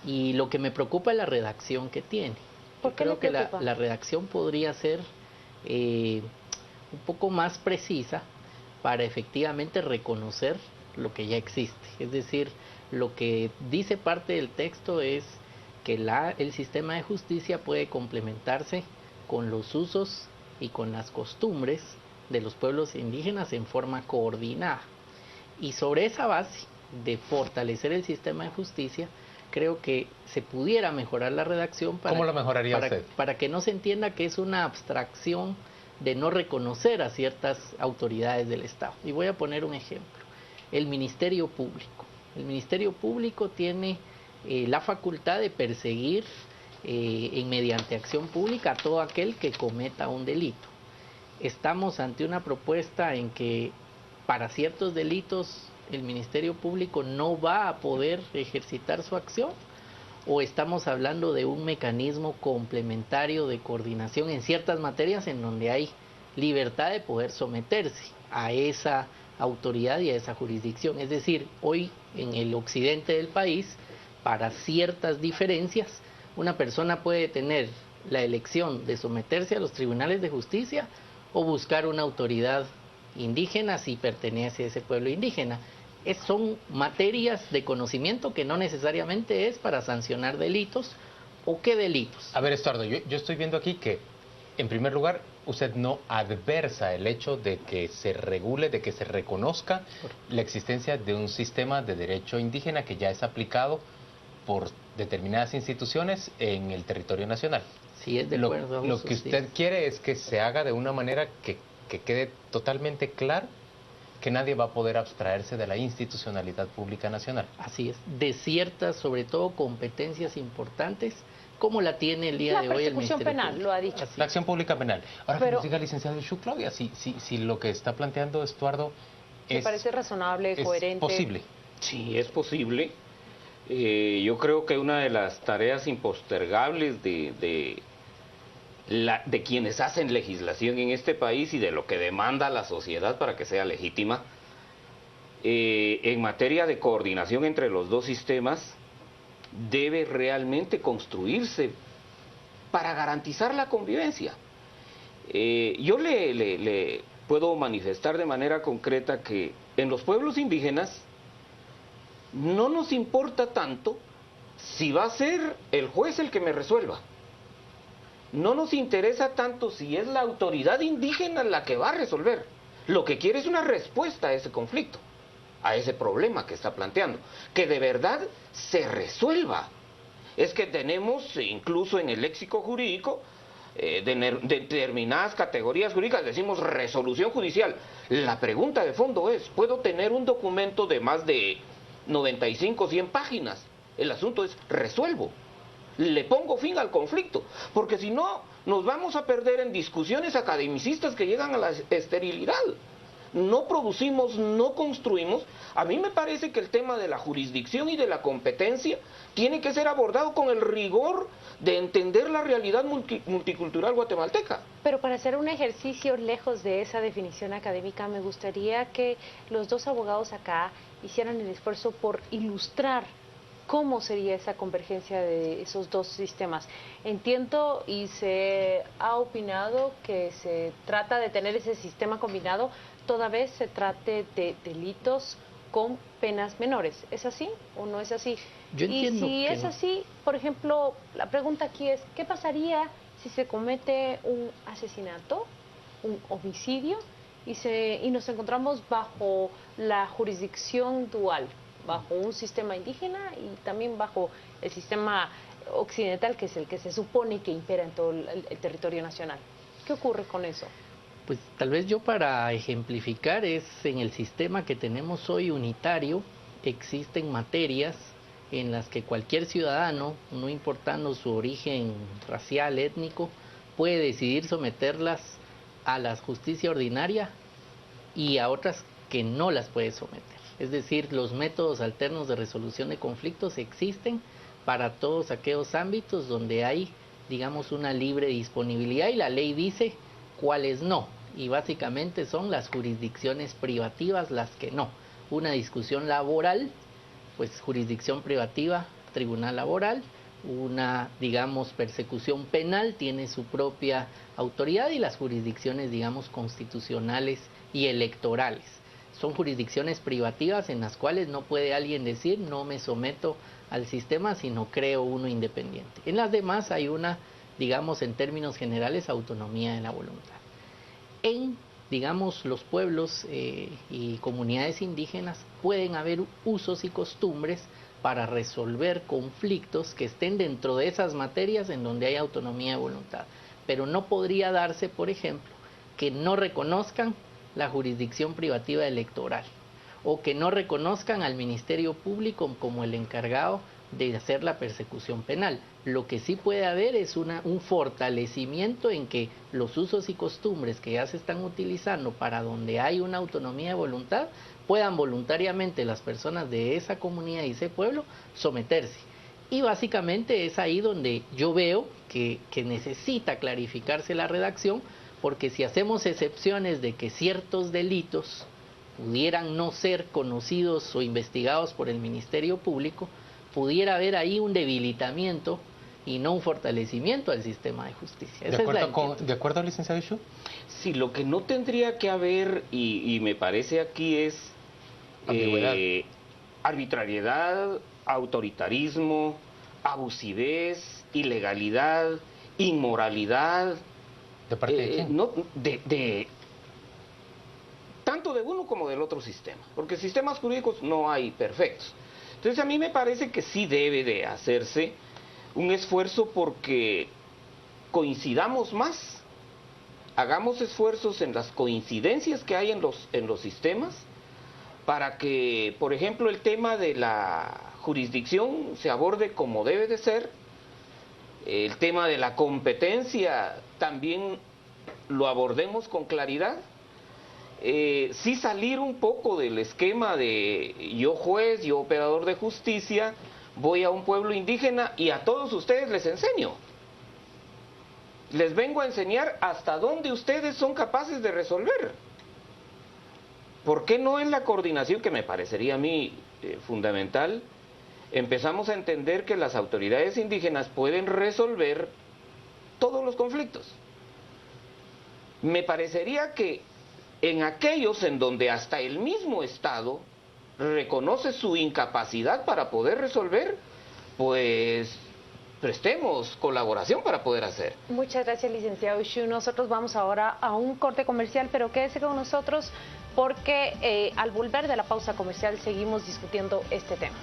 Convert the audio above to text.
Y lo que me preocupa es la redacción que tiene. ¿Por qué le Creo que preocupa? la redacción podría ser un poco más precisa para efectivamente reconocer lo que ya existe. Es decir, lo que dice parte del texto es que el sistema de justicia puede complementarse con los usos y con las costumbres de los pueblos indígenas en forma coordinada. Y sobre esa base de fortalecer el sistema de justicia, creo que se pudiera mejorar la redacción ¿Cómo lo mejoraría usted? para que no se entienda que es una abstracción de no reconocer a ciertas autoridades del Estado. Y voy a poner un ejemplo. El Ministerio Público. El Ministerio Público tiene la facultad de perseguir mediante acción pública a todo aquel que cometa un delito. Estamos ante una propuesta en que para ciertos delitos el Ministerio Público no va a poder ejercitar su acción, o estamos hablando de un mecanismo complementario de coordinación en ciertas materias en donde hay libertad de poder someterse a esa autoridad y a esa jurisdicción. Es decir, hoy en el occidente del país, para ciertas diferencias, una persona puede tener la elección de someterse a los tribunales de justicia o buscar una autoridad indígena si pertenece a ese pueblo indígena. Son materias de conocimiento que no necesariamente es para sancionar delitos. ¿O qué delitos? A ver, Estuardo, yo estoy viendo aquí que, en primer lugar, usted no adversa el hecho de que se regule, de que se reconozca la existencia de un sistema de derecho indígena que ya es aplicado por determinadas instituciones en el territorio nacional. Sí, es de acuerdo. Lo que usted quiere es que se haga de una manera que quede totalmente claro que nadie va a poder abstraerse de la institucionalidad pública nacional. Así es, de ciertas, sobre todo, competencias importantes, como la tiene el día de hoy el Ministerio penal, Público. lo ha dicho. La acción pública penal. Ahora, Pero, que nos diga, licenciado Xu Claudia, si lo que está planteando Estuardo ¿me parece razonable, coherente? Es posible. Sí, es posible. Yo creo que una de las tareas impostergables de quienes hacen legislación en este país y de lo que demanda la sociedad para que sea legítima, en materia de coordinación entre los dos sistemas, debe realmente construirse para garantizar la convivencia. Yo le puedo manifestar de manera concreta que en los pueblos indígenas no nos importa tanto si va a ser el juez el que me resuelva. No nos interesa tanto si es la autoridad indígena la que va a resolver. Lo que quiere es una respuesta a ese conflicto, a ese problema que está planteando, que de verdad se resuelva. Es que tenemos, incluso en el léxico jurídico, de determinadas categorías jurídicas, decimos resolución judicial. La pregunta de fondo es, ¿puedo tener un documento de más de 95 o 100 páginas? El asunto es, resuelvo. Le pongo fin al conflicto, porque si no, nos vamos a perder en discusiones academicistas que llegan a la esterilidad. No producimos, no construimos. A mí me parece que el tema de la jurisdicción y de la competencia tiene que ser abordado con el rigor de entender la realidad multicultural guatemalteca. Pero para hacer un ejercicio lejos de esa definición académica, me gustaría que los dos abogados acá hicieran el esfuerzo por ilustrar ¿cómo sería esa convergencia de esos dos sistemas? Entiendo y se ha opinado que se trata de tener ese sistema combinado toda vez se trate de delitos con penas menores. ¿Es así o no es así? Yo entiendo y si que es no. así, por ejemplo, la pregunta aquí es, ¿qué pasaría si se comete un asesinato, un homicidio, y nos encontramos bajo la jurisdicción dual? Bajo un sistema indígena y también bajo el sistema occidental, que es el que se supone que impera en todo el territorio nacional. ¿Qué ocurre con eso? Pues tal vez yo, para ejemplificar, es en el sistema que tenemos hoy unitario, existen materias en las que cualquier ciudadano, no importando su origen racial, étnico, puede decidir someterlas a la justicia ordinaria y a otras que no las puede someter. Es decir, los métodos alternos de resolución de conflictos existen para todos aquellos ámbitos donde hay, digamos, una libre disponibilidad, y la ley dice cuáles no. Y básicamente son las jurisdicciones privativas las que no. Una discusión laboral, pues jurisdicción privativa tribunal laboral, una, digamos, persecución penal tiene su propia autoridad, y las jurisdicciones, digamos, constitucionales y electorales. Son jurisdicciones privativas en las cuales no puede alguien decir no me someto al sistema, sino creo uno independiente. En las demás hay una, digamos, en términos generales, autonomía de la voluntad. En, digamos, los pueblos y comunidades indígenas pueden haber usos y costumbres para resolver conflictos que estén dentro de esas materias en donde hay autonomía de voluntad. Pero no podría darse, por ejemplo, que no reconozcan la jurisdicción privativa electoral, o que no reconozcan al Ministerio Público como el encargado de hacer la persecución penal. Lo que sí puede haber es un fortalecimiento en que los usos y costumbres que ya se están utilizando para donde hay una autonomía de voluntad, puedan voluntariamente las personas de esa comunidad y ese pueblo someterse. Y básicamente es ahí donde yo veo que necesita clarificarse la redacción, porque si hacemos excepciones de que ciertos delitos pudieran no ser conocidos o investigados por el Ministerio Público, pudiera haber ahí un debilitamiento y no un fortalecimiento del sistema de justicia. ¿De acuerdo, licenciado Xu? Sí, lo que no tendría que haber, y me parece aquí, es arbitrariedad, autoritarismo, abusivez, ilegalidad, inmoralidad. ¿De parte de quién? No, tanto de uno como del otro sistema, porque sistemas jurídicos no hay perfectos. Entonces a mí me parece que sí debe de hacerse un esfuerzo porque coincidamos más, hagamos esfuerzos en las coincidencias que hay en los sistemas, para que, por ejemplo, el tema de la jurisdicción se aborde como debe de ser, el tema de la competencia también lo abordemos con claridad, sí salir un poco del esquema de yo juez, yo operador de justicia, voy a un pueblo indígena y a todos ustedes les enseño. Les vengo a enseñar hasta dónde ustedes son capaces de resolver. ¿Por qué no en la coordinación, que me parecería a mí fundamental, empezamos a entender que las autoridades indígenas pueden resolver todos los conflictos? Me parecería que en aquellos en donde hasta el mismo Estado reconoce su incapacidad para poder resolver, pues prestemos colaboración para poder hacer. Muchas gracias, licenciado Xu. Nosotros vamos ahora a un corte comercial, pero quédese con nosotros porque al volver de la pausa comercial seguimos discutiendo este tema.